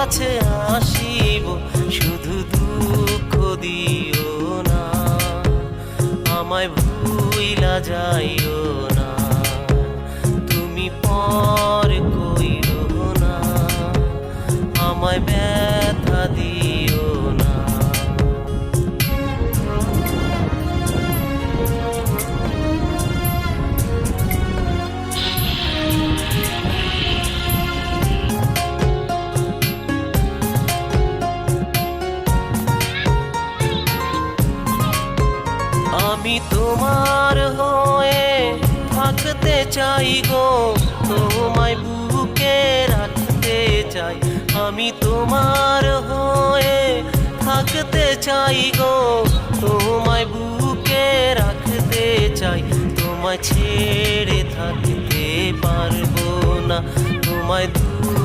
কাছে আসিব, শুধু দুঃখ দিও না, আমায় ভুইলা যাইও না, তুমি পর কইরো না, আমায় ব্যথা দিও না। আমি তোমার হয়ে থাকতে চাই গো, তোমায় বুকে রাখতে চাই। আমি তোমার হয়ে থাকতে চাই গো, তোমায় বুকে রাখতে চাই। তোমায় ছেড়ে থাকতে পারবো না, তোমায়